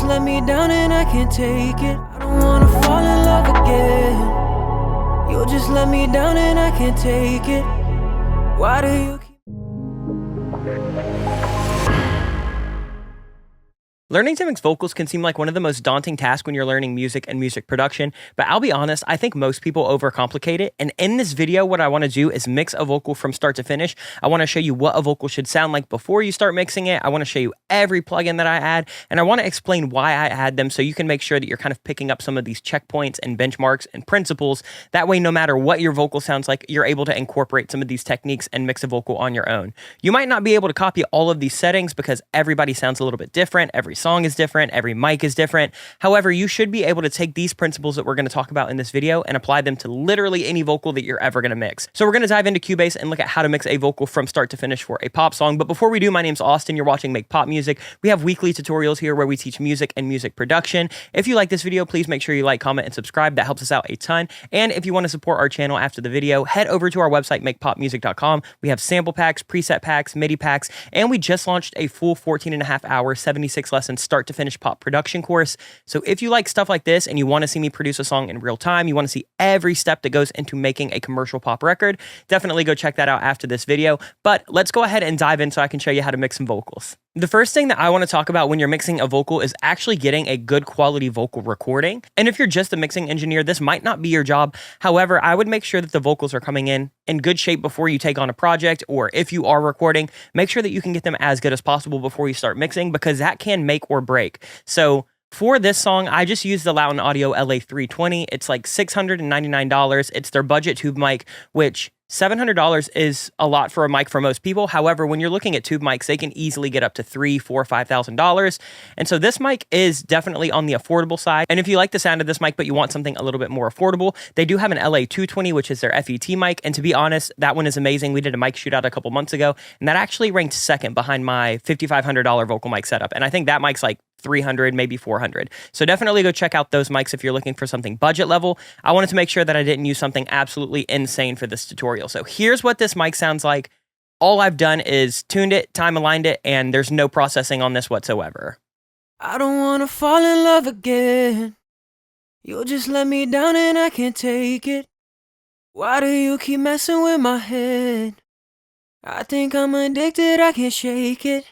just let me down and I can't take it. I don't wanna fall in love again. You just let me down and I can't take it. Why do you keep... Learning to mix vocals can seem like one of the most daunting tasks when you're learning music and music production, but I'll be honest, I think most people overcomplicate it, and in this video, what I want to do is mix a vocal from start to finish. I want to show you what a vocal should sound like before you start mixing it. I want to show you every plugin that I add, and I want to explain why I add them so you can make sure that you're kind of picking up some of these checkpoints and benchmarks and principles. That way, no matter what your vocal sounds like, you're able to incorporate some of these techniques and mix a vocal on your own. You might not be able to copy all of these settings because everybody sounds a little bit different. Every song is different, every mic is different. However, you should be able to take these principles that we're going to talk about in this video and apply them to literally any vocal that you're ever going to mix. So we're going to dive into Cubase and look at how to mix a vocal from start to finish for a pop song. But before we do, my name's Austin. You're watching Make Pop Music. We have weekly tutorials here where we teach music and music production. If you like this video, please make sure you like, comment, and subscribe. That helps us out a ton. And if you want to support our channel after the video, head over to our website, makepopmusic.com. We have sample packs, preset packs, MIDI packs, and we just launched a full 14.5-hour, 76 lesson start to finish pop production course. So if you like stuff like this and you want to see me produce a song in real time, you want to see every step that goes into making a commercial pop record, definitely go check that out after this video. But let's go ahead and dive in so I can show you how to mix some vocals. The first thing that I want to talk about when you're mixing a vocal is actually getting a good quality vocal recording. And if you're just a mixing engineer, this might not be your job. However, I would make sure that the vocals are coming in good shape before you take on a project, or if you are recording, make sure that you can get them as good as possible before you start mixing, because that can make or break. So for this song, I just used the Loudon Audio LA320. It's like $699. It's their budget tube mic, which $700 is a lot for a mic for most people. However, when you're looking at tube mics, they can easily get up to $3,000, $4,000, $5,000. And so this mic is definitely on the affordable side. And if you like the sound of this mic, but you want something a little bit more affordable, they do have an LA220, which is their FET mic. And to be honest, that one is amazing. We did a mic shootout a couple months ago, and that actually ranked second behind my $5,500 vocal mic setup. And I think that mic's like $300, maybe $400. So definitely go check out those mics if you're looking for something budget level. I wanted to make sure that I didn't use something absolutely insane for this tutorial. So here's what this mic sounds like. All I've done is tuned it, time aligned it, and there's no processing on this whatsoever. I don't wanna fall in love again. You'll just let me down and I can't take it. Why do you keep messing with my head? I think I'm addicted, I can't shake it.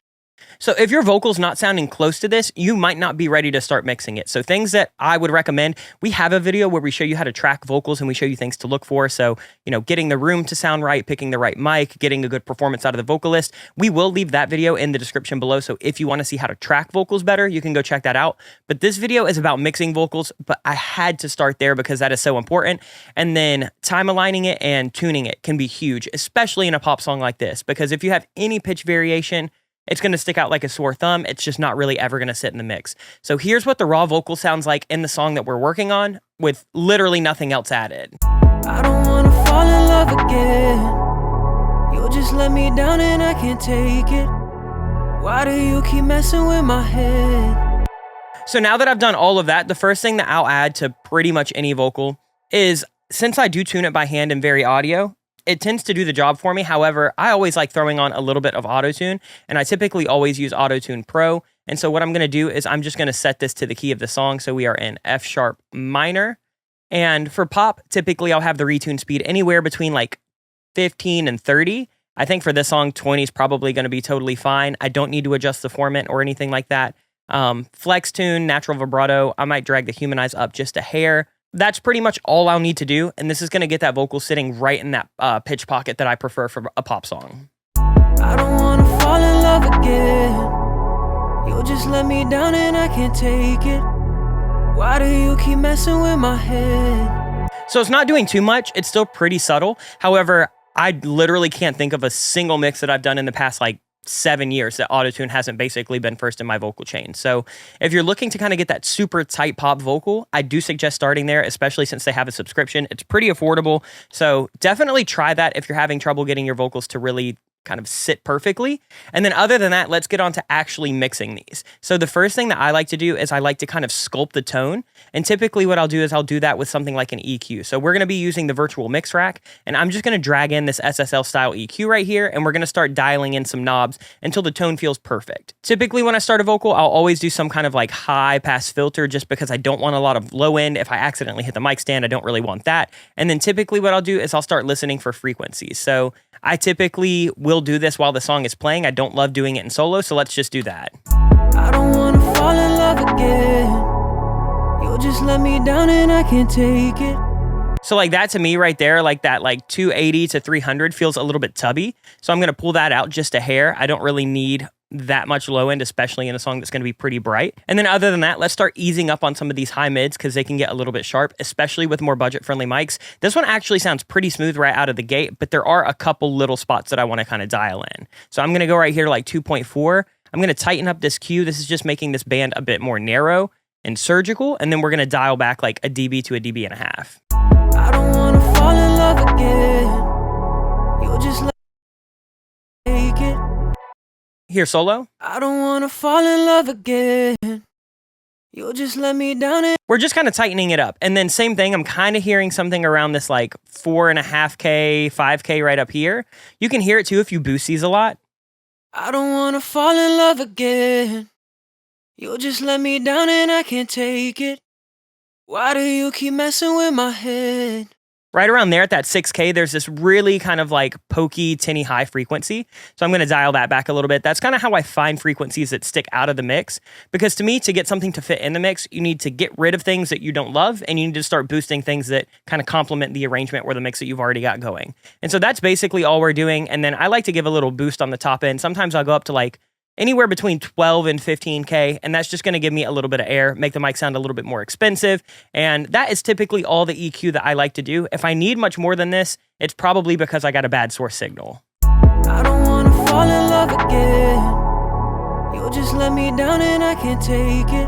So if your vocal's not sounding close to this, you might not be ready to start mixing it. So things that I would recommend, we have a video where we show you how to track vocals and we show you things to look for. So, getting the room to sound right, picking the right mic, getting a good performance out of the vocalist. We will leave that video in the description below. So if you want to see how to track vocals better, you can go check that out. But this video is about mixing vocals, but I had to start there because that is so important. And then time aligning it and tuning it can be huge, especially in a pop song like this, because if you have any pitch variation, it's going to stick out like a sore thumb. It's just not really ever going to sit in the mix. So here's what the raw vocal sounds like in the song that we're working on with literally nothing else added. I don't want to fall in love again. You'll just let me down and I can't take it. Why do you keep messing with my head? So now that I've done all of that, the first thing that I'll add to pretty much any vocal is, since I do tune it by hand and vary audio, it tends to do the job for me. However, I always like throwing on a little bit of auto-tune, and I typically always use Auto-Tune Pro. And so what I'm going to do is I'm just going to set this to the key of the song. So we are in F sharp minor. And for pop, typically I'll have the retune speed anywhere between like 15 and 30. I think for this song, 20 is probably going to be totally fine. I don't need to adjust the formant or anything like that. Flex tune, natural vibrato. I might drag the humanize up just a hair. That's pretty much all I'll need to do, and this is going to get that vocal sitting right in that pitch pocket that I prefer for a pop song. I don't want to fall in love again. You'll just let me down and I can't take it. Why do you keep messing with my head? So it's not doing too much. It's still pretty subtle. However, I literally can't think of a single mix that I've done in the past 7 years that autotune hasn't basically been first in my vocal chain. So if you're looking to kind of get that super tight pop vocal, I do suggest starting there, especially since they have a subscription. It's pretty affordable. So definitely try that if you're having trouble getting your vocals to really kind of sit perfectly. And then other than that, let's get on to actually mixing these. So the first thing that I like to do is I like to kind of sculpt the tone. And typically what I'll do is I'll do that with something like an EQ. So we're going to be using the virtual mix rack, and I'm just going to drag in this SSL style EQ right here, and we're going to start dialing in some knobs until the tone feels perfect. Typically when I start a vocal, I'll always do some kind of like high pass filter just because I don't want a lot of low end. If I accidentally hit the mic stand, I don't really want that. And then typically what I'll do is I'll start listening for frequencies. So I typically will do this while the song is playing. I don't love doing it in solo, so let's just do that. I don't wanna fall in love again. You'll just let me down and I can't take it. So like that to me right there, like that like 280 to 300 feels a little bit tubby. So I'm going to pull that out just a hair. I don't really need that much low end, especially in a song that's going to be pretty bright. And then other than that, let's start easing up on some of these high mids because they can get a little bit sharp, especially with more budget friendly mics. This one actually sounds pretty smooth right out of the gate, but there are a couple little spots that I want to kind of dial in. So I'm going to go right here to like 2.4. I'm going to tighten up this Q. This is just making this band a bit more narrow and surgical. And then we're going to dial back like a dB to a dB and a half. I don't want to fall in love again. You'll just let me take it. Here, solo. I don't want to fall in love again. You'll just let me down and we're just kind of tightening it up. And then same thing, I'm kind of hearing something around this like 4.5K, 5K right up here. You can hear it too if you boost these a lot. I don't want to fall in love again. You'll just let me down and I can't take it. Why do you keep messing with my head? Right around there at that 6K, there's this really kind of like pokey, tinny high frequency. So I'm going to dial that back a little bit. That's kind of how I find frequencies that stick out of the mix. Because to me, to get something to fit in the mix, you need to get rid of things that you don't love, and you need to start boosting things that kind of complement the arrangement or the mix that you've already got going. And so that's basically all we're doing. And then I like to give a little boost on the top end. Sometimes I'll go up to like anywhere between 12 and 15K, and that's just going to give me a little bit of air, make the mic sound a little bit more expensive, and that is typically all the EQ that I like to do. If I need much more than this, it's probably because I got a bad source signal. I don't want to fall in love again. You'll just let me down and I can't take it.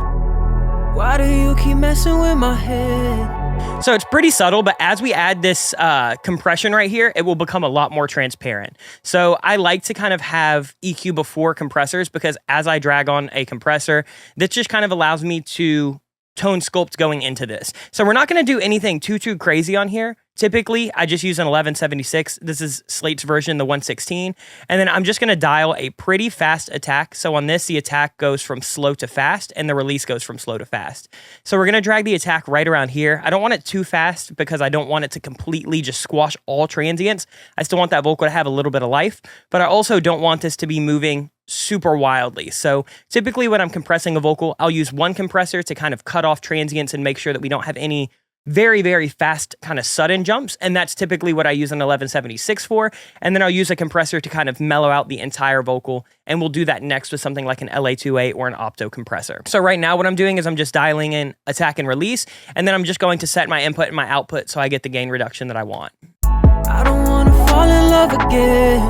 Why do you keep messing with my head? So it's pretty subtle, but as we add this compression right here, it will become a lot more transparent. So I like to kind of have EQ before compressors because as I drag on a compressor, that just kind of allows me to tone sculpt going into this. So we're not going to do anything too crazy on here. Typically, I just use an 1176. This is Slate's version, the 116. And then I'm just going to dial a pretty fast attack. So on this, the attack goes from slow to fast, and the release goes from slow to fast. So we're going to drag the attack right around here. I don't want it too fast because I don't want it to completely just squash all transients. I still want that vocal to have a little bit of life, but I also don't want this to be moving super wildly. So typically when I'm compressing a vocal, I'll use one compressor to kind of cut off transients and make sure that we don't have any very fast kind of sudden jumps, and that's typically what I use an 1176 for. And then I'll use a compressor to kind of mellow out the entire vocal, and we'll do that next with something like an LA28 or an opto compressor. So right now what I'm doing is I'm just dialing in attack and release, and then I'm just going to set my input and my output so I get the gain reduction that I want. I don't want to fall in love again.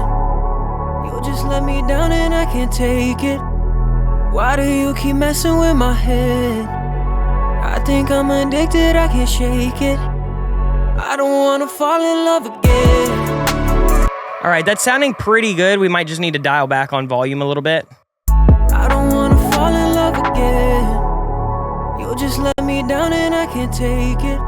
You'll just let me down and I can't take it. Why do you keep messing with my head? I think I'm addicted, I can't shake it. I don't wanna fall in love again. All right, that's sounding pretty good. We might just need to dial back on volume a little bit. I don't wanna fall in love again. You'll just let me down and I can't take it.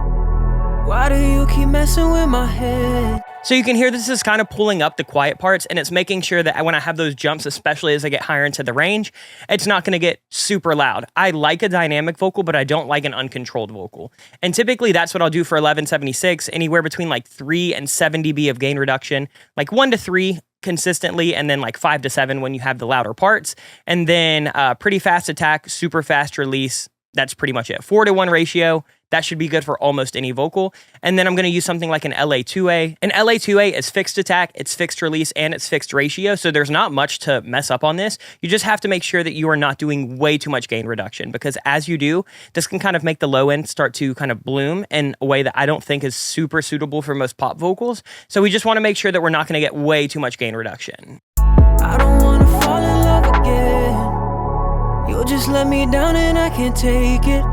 Why do you keep messing with my head? So you can hear this is kind of pulling up the quiet parts, and it's making sure that when I have those jumps, especially as I get higher into the range, it's not going to get super loud. I like a dynamic vocal, but I don't like an uncontrolled vocal. And typically that's what I'll do for 1176, anywhere between like 3 and 7 dB of gain reduction, like 1 to 3 consistently, and then like 5 to 7 when you have the louder parts. And then pretty fast attack, super fast release. That's pretty much it. 4-to-1 ratio. That should be good for almost any vocal. And then I'm going to use something like an LA2A. An LA2A is fixed attack, it's fixed release, and it's fixed ratio. So there's not much to mess up on this. You just have to make sure that you are not doing way too much gain reduction, because as you do, this can kind of make the low end start to kind of bloom in a way that I don't think is super suitable for most pop vocals. So we just want to make sure that we're not going to get way too much gain reduction. I don't want to fall in love again. You'll just let me down and I can't take it.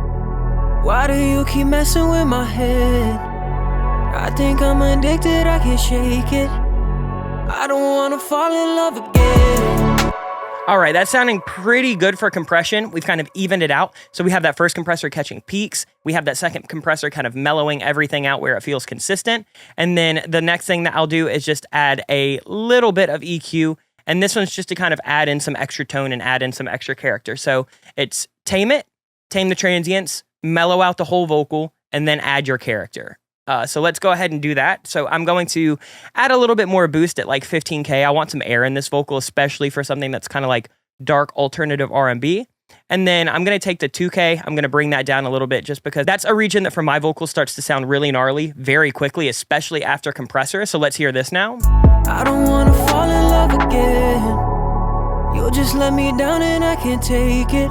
Why do you keep messing with my head? I think I'm addicted, I can't shake it. I don't wanna fall in love again. All right, that's sounding pretty good for compression. We've kind of evened it out. So we have that first compressor catching peaks. We have that second compressor kind of mellowing everything out where it feels consistent. And then the next thing that I'll do is just add a little bit of EQ. And this one's just to kind of add in some extra tone and add in some extra character. So it's tame it, tame the transients, mellow out the whole vocal, and then add your character. So let's go ahead and do that. So I'm going to add a little bit more boost at like 15K. I want some air in this vocal, especially for something that's kind of like dark alternative R&B. And then I'm going to take the 2K. I'm going to bring that down a little bit just because that's a region that for my vocal starts to sound really gnarly very quickly, especially after compressor. So let's hear this now. I don't want to fall in love again. You'll just let me down and I can't take it.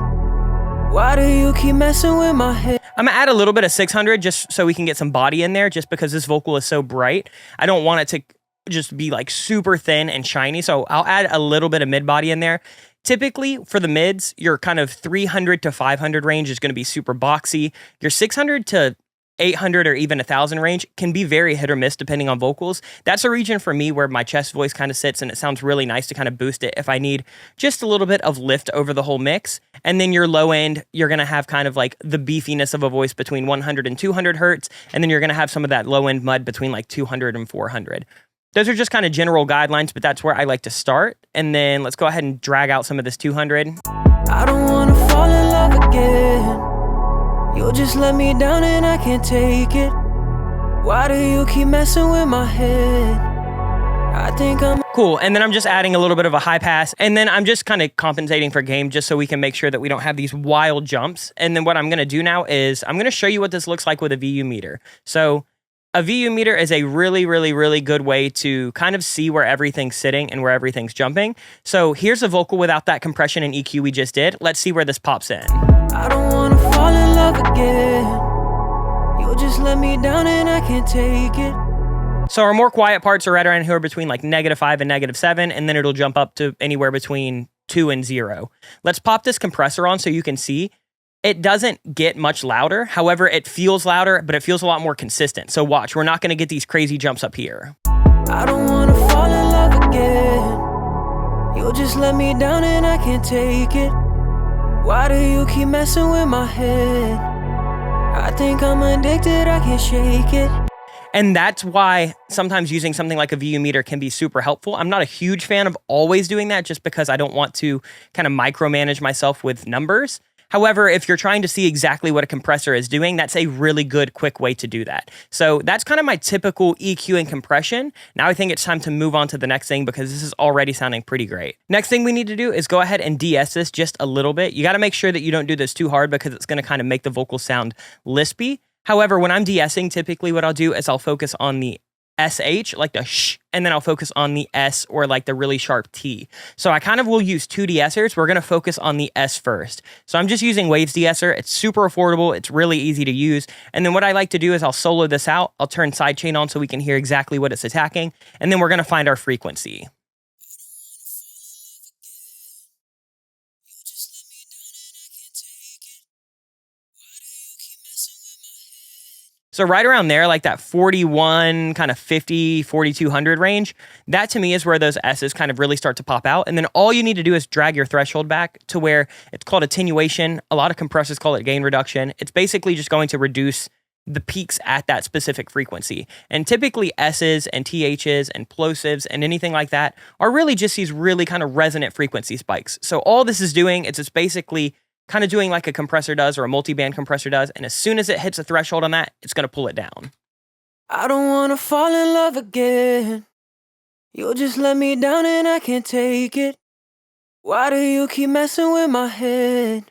Why do you keep messing with my head? I'm gonna add a little bit of 600 just so we can get some body in there just because this vocal is so bright. I don't want it to just be like super thin and shiny. So I'll add a little bit of mid body in there. Typically for the mids, your kind of 300 to 500 range is gonna be super boxy. Your 600 to 800 or even 1,000 range can be very hit or miss depending on vocals. That's a region for me where my chest voice kind of sits and it sounds really nice to kind of boost it if I need just a little bit of lift over the whole mix. And then your low end, you're going to have kind of like the beefiness of a voice between 100 and 200 hertz. And then you're going to have some of that low end mud between like 200 and 400. Those are just kind of general guidelines, but that's where I like to start. And then let's go ahead and drag out some of this 200. I don't want to fall in love again. You'll just let me down and I can't take it. Why do you keep messing with my head? I think I'm cool. And then I'm just adding a little bit of a high pass. And then I'm just kind of compensating for gain just so we can make sure that we don't have these wild jumps. And then what I'm going to do now is I'm going to show you what this looks like with a VU meter. So a VU meter is a really, really, really good way to kind of see where everything's sitting and where everything's jumping. So here's a vocal without that compression and EQ we just did. Let's see where this pops in. I don't want to fall in love again. You'll just let me down and I can't take it. So our more quiet parts are right around here between like -5 and -7, and then it'll jump up to anywhere between 2 and 0. Let's pop this compressor on so you can see. It doesn't get much louder. However, it feels louder, but it feels a lot more consistent. So watch, we're not going to get these crazy jumps up here. I don't want to fall in love again. You'll just let me down and I can't take it. Why do you keep messing with my head? I think I'm addicted, I can't shake it. And that's why sometimes using something like a VU meter can be super helpful. I'm not a huge fan of always doing that just because I don't want to kind of micromanage myself with numbers. However, if you're trying to see exactly what a compressor is doing, that's a really good, quick way to do that. So that's kind of my typical EQ and compression. Now I think it's time to move on to the next thing because this is already sounding pretty great. Next thing we need to do is go ahead and de-ess this just a little bit. You got to make sure that you don't do this too hard because it's going to kind of make the vocal sound lispy. However, when I'm de-essing, typically what I'll do is I'll focus on the SH, like the sh, and then I'll focus on the S or like the really sharp T. So I kind of will use two de-essers. We're going to focus on the S first. So I'm just using Waves de-esser. It's super affordable. It's really easy to use. And then what I like to do is I'll solo this out. I'll turn sidechain on so we can hear exactly what it's attacking. And then we're going to find our frequency. So right around there, like that 41, kind of 50, 4200 range, that to me is where those S's kind of really start to pop out. And then all you need to do is drag your threshold back to where it's called attenuation. A lot of compressors call it gain reduction. It's basically just going to reduce the peaks at that specific frequency. And typically S's and TH's and plosives and anything like that are really just these really kind of resonant frequency spikes. So all this is doing is it's basically kind of doing like a compressor does or a multi-band compressor does. And as soon as it hits a threshold on that, it's going to pull it down. I don't want to fall in love again. You'll just let me down and I can't take it. Why do you keep messing with my head?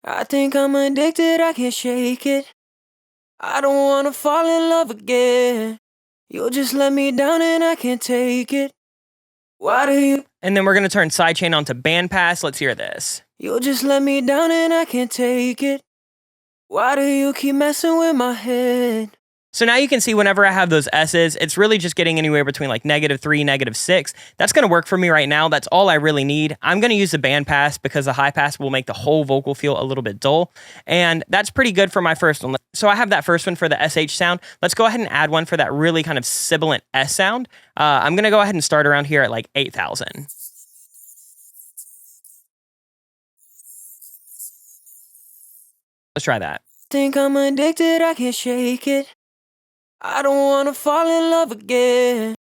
I think I'm addicted, I can't shake it. I don't want to fall in love again. You'll just let me down and I can't take it. Why do you? And then we're going to turn sidechain onto bandpass. Let's hear this. You'll just let me down and I can't take it. Why do you keep messing with my head? So now you can see whenever I have those S's, it's really just getting anywhere between like -3, -6. That's going to work for me right now. That's all I really need. I'm going to use the band pass because the high pass will make the whole vocal feel a little bit dull. And that's pretty good for my first one. So I have that first one for the SH sound. Let's go ahead and add one for that really kind of sibilant S sound. I'm going to go ahead and start around here at like 8,000. Let's try that. Think I'm addicted, I can't shake it. I don't wanna fall in love again.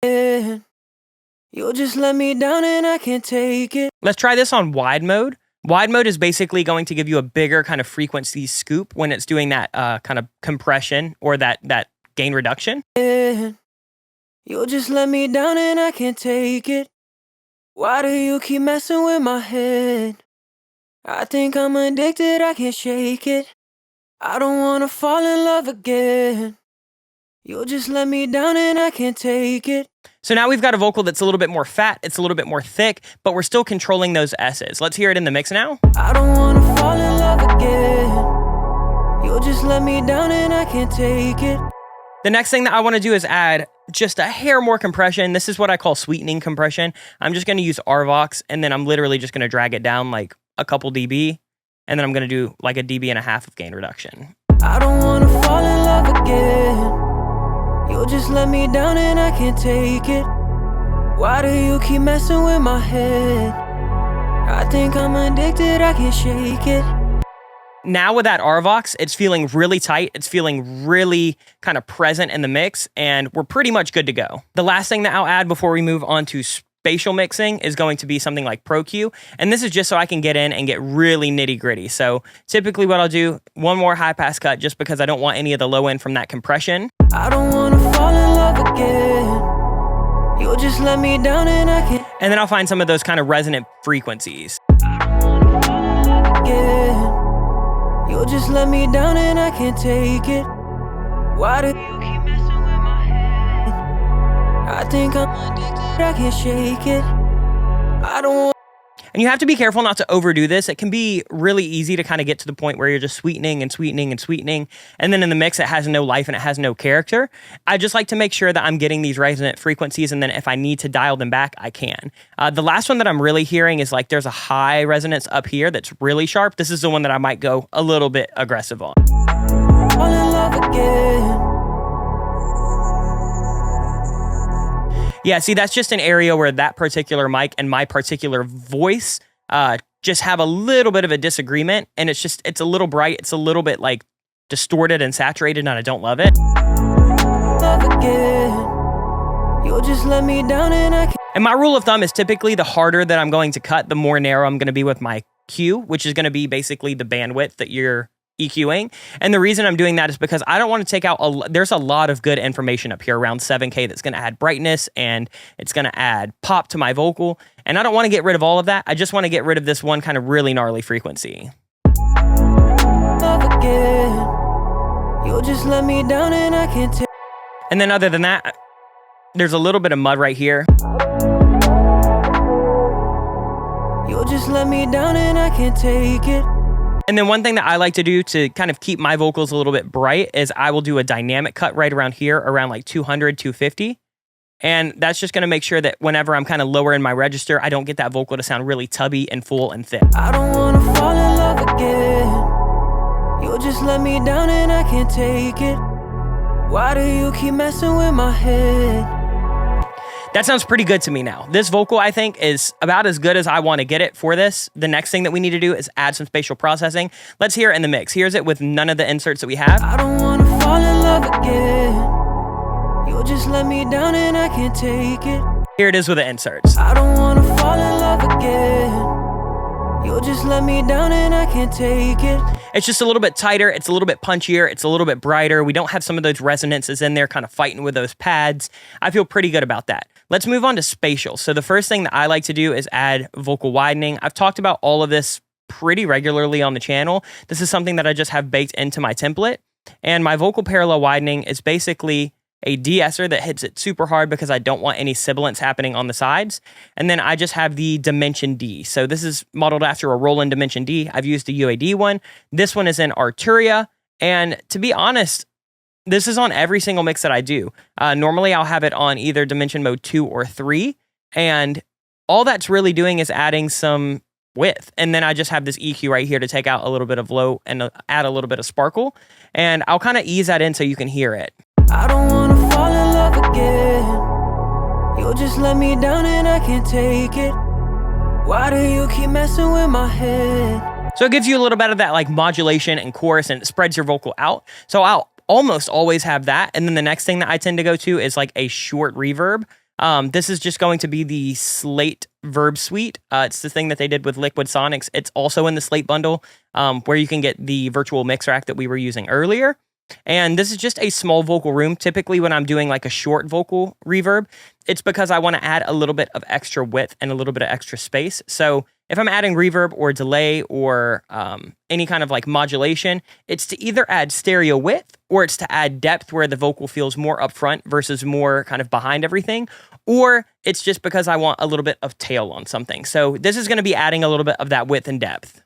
You'll just let me down and I can't take it. Let's try this on wide mode. Wide mode is basically going to give you a bigger kind of frequency scoop when it's doing that kind of compression or that gain reduction. You'll just let me down and I can't take it. Why do you keep messing with my head? I think I'm addicted, I can't shake it. I don't wanna fall in love again. You'll just let me down and I can't take it. So now we've got a vocal that's a little bit more fat, it's a little bit more thick, but we're still controlling those S's. Let's hear it in the mix now. I don't wanna fall in love again. You'll just let me down and I can't take it. The next thing that I want to do is add just a hair more compression. This is what I call sweetening compression. I'm just going to use RVox, and then I'm literally just going to drag it down like a couple dB, and then I'm going to do like a dB and a half of gain reduction. I don't wanna fall in love again. You'll just let me down and I can't take it. Why do you keep messing with my head? I think I'm addicted, I can't shake it. Now with that RVox, it's feeling really tight. It's feeling really kind of present in the mix, and we're pretty much good to go. The last thing that I'll add before we move on to spatial mixing is going to be something like Pro Q, and this is just so I can get in and get really nitty gritty. So typically what I'll do, one more high pass cut just because I don't want any of the low end from that compression. I don't wanna fall in love again. You'll just let me down and I can't. And then I'll find some of those kind of resonant frequencies. I don't wanna fall in love again. You'll just let me down and I can't take it. Why do you keep messing with my head? I think I'm addicted, I can't shake it. I don't want. And you have to be careful not to overdo this. It can be really easy to kind of get to the point where you're just sweetening and sweetening and sweetening. And then in the mix, it has no life and it has no character. I just like to make sure that I'm getting these resonant frequencies. And then if I need to dial them back, I can. The last one that I'm really hearing is like there's a high resonance up here that's really sharp. This is the one that I might go a little bit aggressive on. Fall in love again. Yeah, see, that's just an area where that particular mic and my particular voice just have a little bit of a disagreement, and it's a little bright, it's a little bit like distorted and saturated, and I don't love it. Love again. You'll just let me down and I can't. And my rule of thumb is typically the harder that I'm going to cut, the more narrow I'm going to be with my Q, which is going to be basically the bandwidth that you're EQing. And the reason I'm doing that is because I don't want to take out there's a lot of good information up here around 7K that's going to add brightness and it's going to add pop to my vocal. And I don't want to get rid of all of that. I just want to get rid of this one kind of really gnarly frequency. Love again. You'll just let me down and I can't take. And then other than that, there's a little bit of mud right here. You'll just let me down and I can't take it. And then one thing that I like to do to kind of keep my vocals a little bit bright is I will do a dynamic cut right around here, around like 200, 250. And that's just going to make sure that whenever I'm kind of lower in my register, I don't get that vocal to sound really tubby and full and thick. I don't want to fall in love again. You'll just let me down and I can't take it. Why do you keep messing with my head? That sounds pretty good to me now. This vocal, I think, is about as good as I want to get it for this. The next thing that we need to do is add some spatial processing. Let's hear it in the mix. Here's it with none of the inserts that we have. I don't want to fall in love again. You'll just let me down and I can't take it. Here it is with the inserts. I don't want to fall in love again. You'll just let me down and I can't take it. It's just a little bit tighter. It's a little bit punchier. It's a little bit brighter. We don't have some of those resonances in there kind of fighting with those pads. I feel pretty good about that. Let's move on to spatial. So the first thing that I like to do is add vocal widening. I've talked about all of this pretty regularly on the channel. This is something that I just have baked into my template. And my vocal parallel widening is basically a de-esser that hits it super hard because I don't want any sibilance happening on the sides. And then I just have the Dimension D. So this is modeled after a Roland Dimension D. I've used the UAD one. This one is in Arturia. And to be honest, This is on every single mix that I do. Normally, I'll have it on either dimension mode 2 or 3, and all that's really doing is adding some width. And then I just have this EQ right here to take out a little bit of low and add a little bit of sparkle. And I'll kind of ease that in so you can hear it. I don't wanna fall in love again. You'll just let me down and I can't take it. Why do you keep messing with my head? So it gives you a little bit of that like modulation and chorus, and it spreads your vocal out. So I'll almost always have that. And then the next thing that I tend to go to is like a short reverb. This is just going to be the Slate Verb Suite. It's the thing that they did with Liquid Sonics. It's also in the Slate bundle, where you can get the virtual mix rack that we were using earlier. And this is just a small vocal room. Typically when I'm doing like a short vocal reverb, it's because I want to add a little bit of extra width and a little bit of extra space. So if I'm adding reverb or delay or any kind of like modulation, it's to either add stereo width or it's to add depth where the vocal feels more upfront versus more kind of behind everything, or it's just because I want a little bit of tail on something. So this is going to be adding a little bit of that width and depth.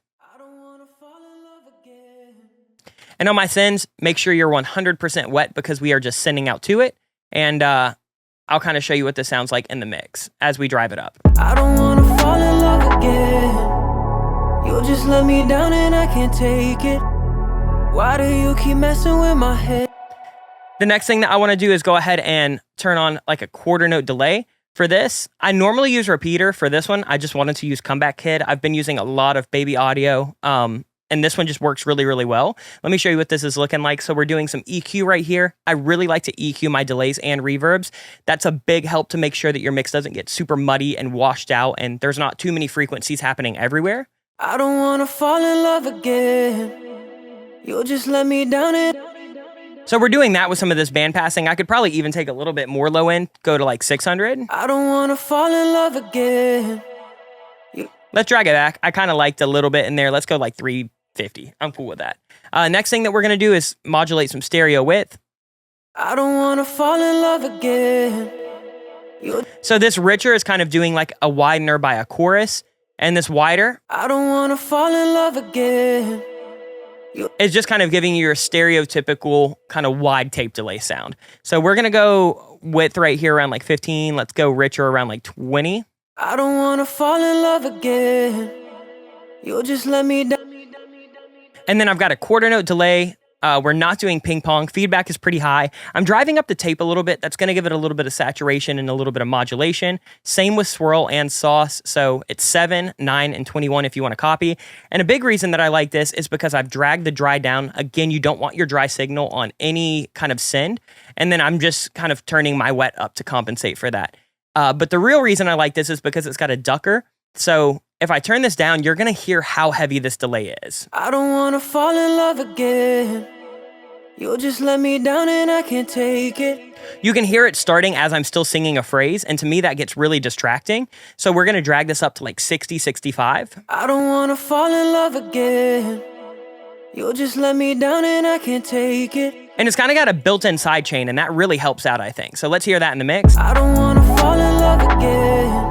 And on my sends, make sure you're 100% wet because we are just sending out to it. And I'll kind of show you what this sounds like in the mix as we drive it up. I don't wanna fall in love again. You'll just let me down and I can't take it. Why do you keep messing with my head? The next thing that I want to do is go ahead and turn on like a quarter note delay. For this, I normally use repeater. For this one, I just wanted to use Comeback Kid. I've been using a lot of Baby Audio. And this one just works really, really well. Let me show you what this is looking like. So we're doing some EQ right here. I really like to EQ my delays and reverbs. That's a big help to make sure that your mix doesn't get super muddy and washed out and there's not too many frequencies happening everywhere. I don't wanna fall in love again. You'll just let me down it. So we're doing that with some of this band passing. I could probably even take a little bit more low end, go to like 600. I don't wanna fall in love again. Let's drag it back. I kind of liked a little bit in there. Let's go like 350. I'm cool with that. Next thing that we're going to do is modulate some stereo width. I don't want to fall in love again. So this richer is kind of doing like a widener by a chorus. And this wider, I don't want to fall in love again. It's just kind of giving you your stereotypical kind of wide tape delay sound. So we're going to go width right here around like 15. Let's go richer around like 20. I don't want to fall in love again. You'll just let me down. And then I've got a quarter note delay. We're not doing ping pong. Feedback is pretty high. I'm driving up the tape a little bit. That's going to give it a little bit of saturation and a little bit of modulation. Same with swirl and sauce. So it's 7, 9, and 21 if you want to copy. And a big reason that I like this is because I've dragged the dry down. Again, you don't want your dry signal on any kind of send. And then I'm just kind of turning my wet up to compensate for that. But the real reason I like this is because it's got a ducker. So if I turn this down, you're going to hear how heavy this delay is. I don't want to fall in love again. You'll just let me down and I can't take it. You can hear it starting as I'm still singing a phrase. And to me, that gets really distracting. So we're going to drag this up to like 60, 65. I don't want to fall in love again. You'll just let me down and I can't take it. And it's kind of got a built-in sidechain, and that really helps out, I think. So let's hear that in the mix. I don't want to fall in love again.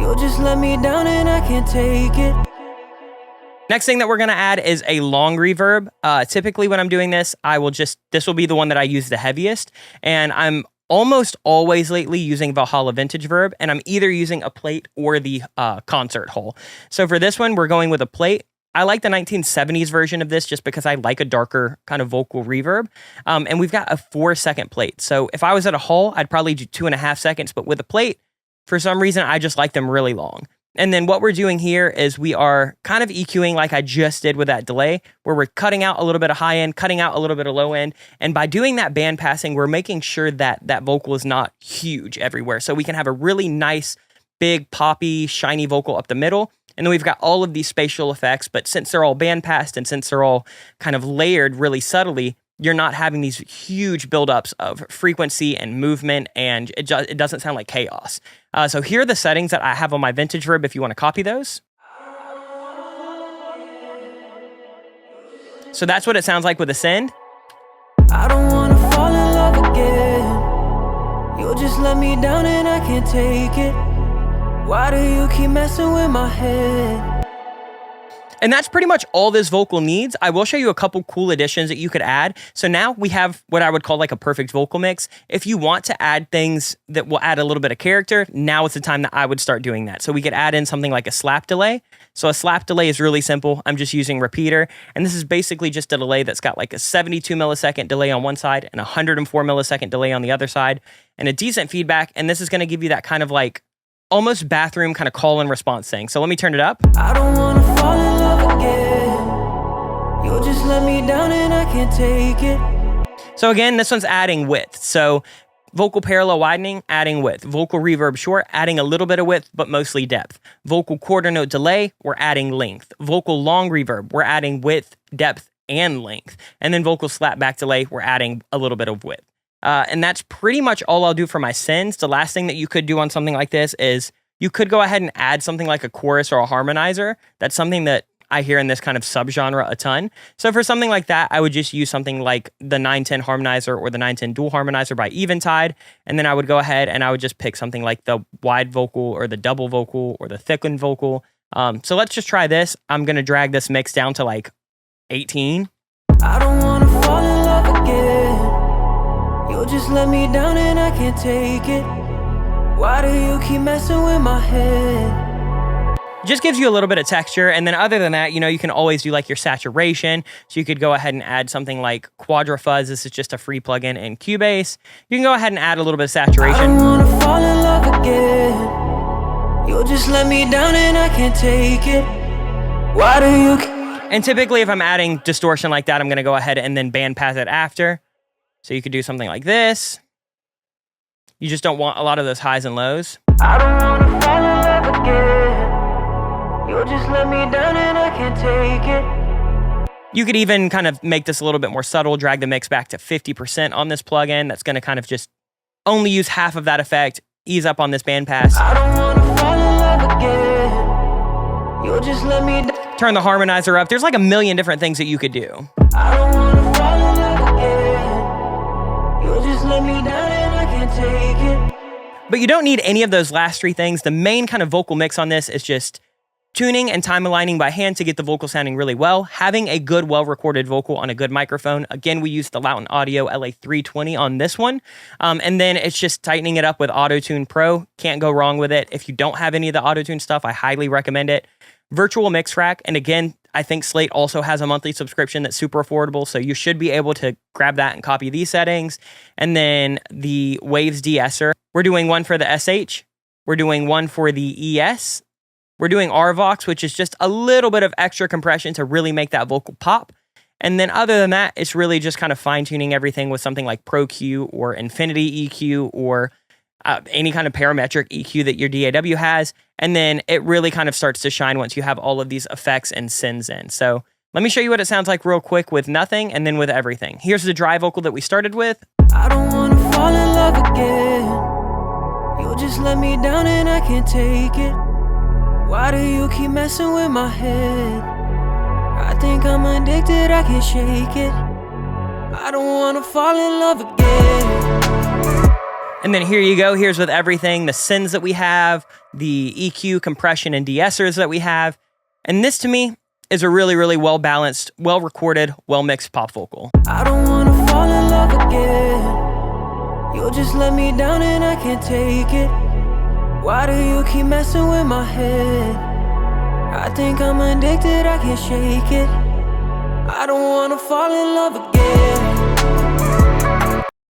You'll just let me down and I can't take it. Next thing that we're going to add is a long reverb. Typically when I'm doing this, this will be the one that I use the heaviest. And I'm almost always lately using Valhalla Vintage Verb, and I'm either using a plate or the concert hall. So for this one, we're going with a plate. I like the 1970s version of this just because I like a darker kind of vocal reverb. And we've got a 4-second plate. So if I was at a hall, I'd probably do 2.5 seconds, but with a plate, for some reason, I just like them really long. And then what we're doing here is we are kind of EQing like I just did with that delay, where we're cutting out a little bit of high end, cutting out a little bit of low end. And by doing that band passing, we're making sure that that vocal is not huge everywhere. So we can have a really nice, big, poppy, shiny vocal up the middle. And then we've got all of these spatial effects, but since they're all band passed and since they're all kind of layered really subtly, you're not having these huge buildups of frequency and movement, and it doesn't sound like chaos. So here are the settings that I have on my Vintage Verb if you want to copy those. So that's what it sounds like with a send. I don't want to fall in love again. You'll just let me down and I can't take it. Why do you keep messing with my head? And that's pretty much all this vocal needs. I will show you a couple cool additions that you could add. So now we have what I would call like a perfect vocal mix. If you want to add things that will add a little bit of character, now is the time that I would start doing that. So we could add in something like a slap delay. So a slap delay is really simple. I'm just using repeater. And this is basically just a delay that's got like a 72 millisecond delay on one side and a 104 millisecond delay on the other side and a decent feedback. And this is going to give you that kind of like almost bathroom kind of call and response thing. So let me turn it up. I don't wanna fall in love again. You'll just let me down and I can't take it. So again, this one's adding width. So vocal parallel widening, adding width. Vocal reverb short, adding a little bit of width, but mostly depth. Vocal quarter note delay, we're adding length. Vocal long reverb, we're adding width, depth, and length. And then vocal slap back delay, we're adding a little bit of width. And that's pretty much all I'll do for my sends. The last thing that you could do on something like this is you could go ahead and add something like a chorus or a harmonizer. That's something that I hear in this kind of subgenre a ton. So for something like that, I would just use something like the 910 harmonizer or the 910 dual harmonizer by Eventide. And then I would go ahead and I would just pick something like the wide vocal or the double vocal or the thickened vocal. So let's just try this. I'm going to drag this mix down to like 18. I don't want to fall in love again. You'll just let me down and I can't take it. Why do you keep messing with my head? Just gives you a little bit of texture. And then other than that, you know, you can always do like your saturation. So you could go ahead and add something like Quadra Fuzz. This is just a free plugin in Cubase. You can go ahead and add a little bit of saturation. I don't want to fall in love again. You'll just let me down and I can't take it. Why do you keep... And typically if I'm adding distortion like that, I'm going to go ahead and then bandpass it after. So you could do something like this. You just don't want a lot of those highs and lows. I don't want to fall in love again. You'll just let me down and I can't take it. You could even kind of make this a little bit more subtle, drag the mix back to 50% on this plugin. That's going to kind of just only use half of that effect, ease up on this bandpass. I don't want to fall in love again. You'll just let me down. Turn the harmonizer up. There's like a million different things that you could do. I don't want to fall in love again. You'll just let me down and I can't take it. But you don't need any of those last three things. The main kind of vocal mix on this is just tuning and time aligning by hand to get the vocal sounding really well. Having a good, well-recorded vocal on a good microphone. Again, we use the Loudon Audio LA320 on this one. And then it's just tightening it up with Auto-Tune Pro. Can't go wrong with it. If you don't have any of the Auto-Tune stuff, I highly recommend it. Virtual Mix Rack. And again, I think Slate also has a monthly subscription that's super affordable, so you should be able to grab that and copy these settings. And then the Waves de-esser. We're doing one for the SH. We're doing one for the ES. We're doing RVox, which is just a little bit of extra compression to really make that vocal pop. And then other than that, it's really just kind of fine-tuning everything with something like Pro Q or Infinity EQ or any kind of parametric EQ that your DAW has. And then it really kind of starts to shine once you have all of these effects and sends in. So let me show you what it sounds like real quick with nothing and then with everything. Here's the dry vocal that we started with. I don't want to fall in love again. You'll just let me down and I can't take it. Why do you keep messing with my head? I think I'm addicted, I can't shake it. I don't want to fall in love again. And then here you go. Here's with everything, the sends that we have, the EQ, compression, and de-essers that we have. And this to me is a really, really well-balanced, well-recorded, well-mixed pop vocal. I don't want to fall in love again. You'll just let me down and I can't take it. Why do you keep messing with my head? I think I'm addicted, I can't shake it. I don't want to fall in love again.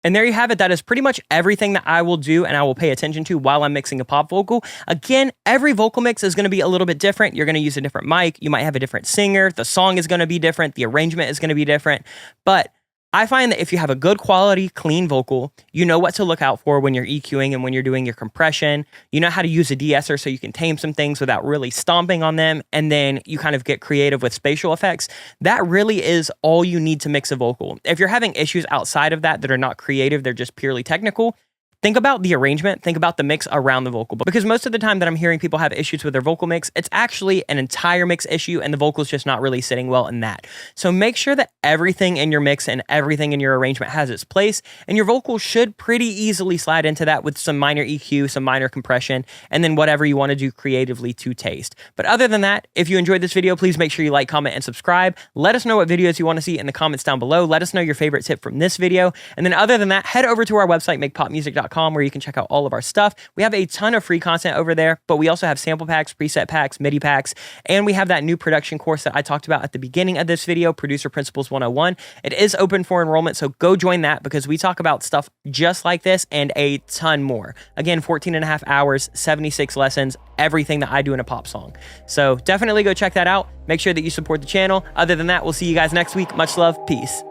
And there you have it. That is pretty much everything that I will do and I will pay attention to while I'm mixing a pop vocal. Again, every vocal mix is going to be a little bit different. You're going to use a different mic. You might have a different singer. The song is going to be different. The arrangement is going to be different. But I find that if you have a good quality, clean vocal, you know what to look out for when you're EQing and when you're doing your compression. You know how to use a de-esser so you can tame some things without really stomping on them. And then you kind of get creative with spatial effects. That really is all you need to mix a vocal. If you're having issues outside of that that are not creative, they're just purely technical, think about the arrangement, think about the mix around the vocal. Because most of the time that I'm hearing people have issues with their vocal mix, it's actually an entire mix issue and the vocal's just not really sitting well in that. So make sure that everything in your mix and everything in your arrangement has its place, and your vocal should pretty easily slide into that with some minor EQ, some minor compression, and then whatever you want to do creatively to taste. But other than that, if you enjoyed this video, please make sure you like, comment, and subscribe. Let us know what videos you want to see in the comments down below. Let us know your favorite tip from this video. And then other than that, head over to our website, makepopmusic.com, where you can check out all of our stuff. We have a ton of free content over there, but we also have sample packs, preset packs, MIDI packs, and we have that new production course that I talked about at the beginning of this video, Producer Principles 101. It is open for enrollment, so go join that because we talk about stuff just like this and a ton more. Again, 14.5 hours, 76 lessons, everything that I do in a pop song. So definitely go check that out. Make sure that you support the channel. Other than that, we'll see you guys next week. Much love. Peace.